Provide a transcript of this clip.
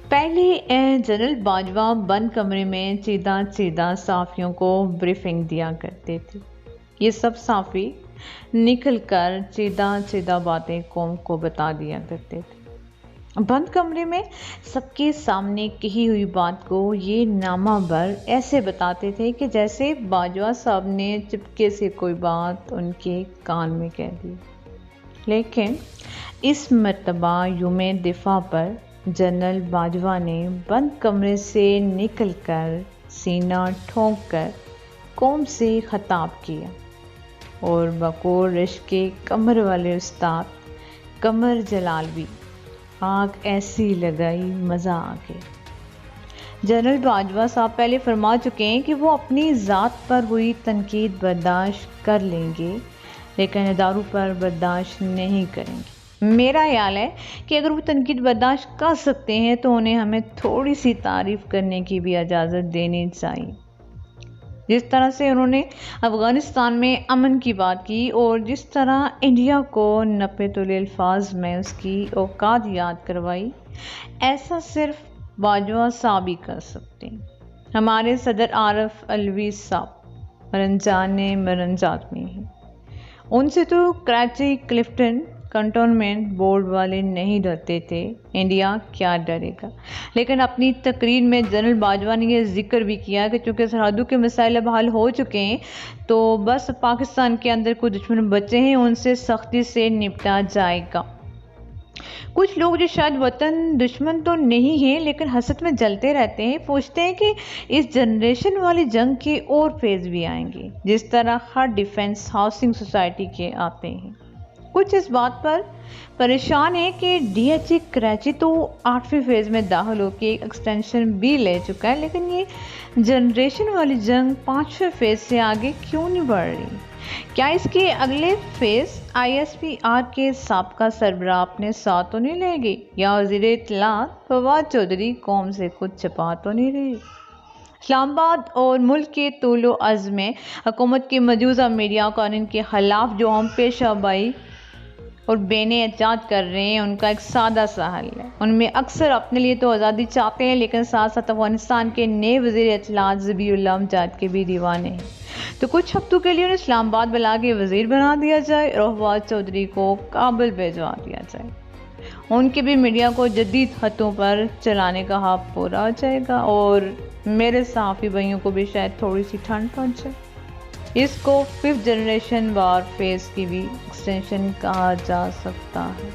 پہلے جنرل باجوہ بند کمرے میں چیدہ چیدہ صحافیوں کو بریفنگ دیا کرتے تھے۔ یہ سب صحافی نکل کر چیدہ چیدہ باتیں قوم کو بتا دیا کرتے تھے۔ بند کمرے میں سب کے سامنے کہی ہوئی بات کو یہ نامہ بر ایسے بتاتے تھے کہ جیسے باجوہ صاحب نے چپکے سے کوئی بات ان کے کان میں کہہ دی۔ لیکن اس مرتبہ یوم دفاع پر جنرل باجوہ نے بند کمرے سے نکل کر سینہ ٹھونک کر قوم سے خطاب کیا اور بقول رشک قمر والے استاد قمر جلالوی آگ ایسی لگائی مزہ آ گیا۔ جنرل باجوہ صاحب پہلے فرما چکے ہیں کہ وہ اپنی ذات پر ہوئی تنقید برداشت کر لیں گے لیکن اداروں پر برداشت نہیں کریں گے۔ میرا خیال ہے کہ اگر وہ تنقید برداشت کر سکتے ہیں تو انہیں ہمیں تھوڑی سی تعریف کرنے کی بھی اجازت دینی چاہیے۔ جس طرح سے انہوں نے افغانستان میں امن کی بات کی اور جس طرح انڈیا کو نپے الفاظ میں اس کی اوقات یاد کروائی، ایسا صرف باجوہ صاحب ہی کر سکتے ہیں۔ ہمارے صدر عارف علوی صاحب رمضان مرنجات میں ہیں، ان سے تو کراچی کلفٹن کنٹونمنٹ بورڈ والے نہیں ڈرتے تھے، انڈیا کیا ڈرے گا۔ لیکن اپنی تقریر میں جنرل باجوہ نے یہ ذکر بھی کیا کہ چونکہ سرحدوں کے مسائل اب حل ہو چکے ہیں تو بس پاکستان کے اندر کچھ دشمن بچے ہیں، ان سے سختی سے نپٹا جائے گا۔ کچھ لوگ جو شاید وطن دشمن تو نہیں ہیں لیکن حسد میں جلتے رہتے ہیں، پوچھتے ہیں کہ اس جنریشن والی جنگ کے اور فیز بھی آئیں گے جس طرح ہر ڈیفنس ہاؤسنگ سوسائٹی کے آتے ہیں۔ کچھ اس بات پر پریشان ہیں کہ ڈی ایچ اے کراچی تو 8ویں فیز میں داخل ہو کے ایک ایکسٹینشن بھی لے چکا ہے، لیکن یہ جنریشن والی جنگ 5ویں فیز سے آگے کیوں نہیں بڑھ رہی؟ کیا اس کے اگلے phase I S P R کے سابقہ سربراہ اپنے ساتھ تو نہیں لے گی یا وزیر اطلاعات فواد چودھری قوم سے کچھ چھپا تو نہیں رہی؟ اسلام آباد اور ملک کے طول و عرض میں حکومت کے مجوزہ میڈیا قانون کے خلاف جو ہم پیشہ بائی اور بین احتجاج کر رہے ہیں ان کا ایک سادہ سا حل ہے۔ ان میں اکثر اپنے لیے تو آزادی چاہتے ہیں لیکن ساتھ ساتھ افغانستان کے نئے وزیر اطلاعات ذبیح اللہ امجد کے بھی دیوانے ہیں، تو کچھ ہفتوں کے لیے انہیں اسلام آباد بلا کے وزیر بنا دیا جائے اور فواد چودھری کو کابل بھیجوا دیا جائے، ان کے بھی میڈیا کو جدید خطوں پر چلانے کا حق پورا ہو جائے گا اور میرے صحافی بھائیوں کو بھی شاید تھوڑی سی ٹھنڈ پہنچ جائے۔ اس کو 5th جنریشن وار فیز کی بھی ایکسٹینشن کہا جا سکتا ہے۔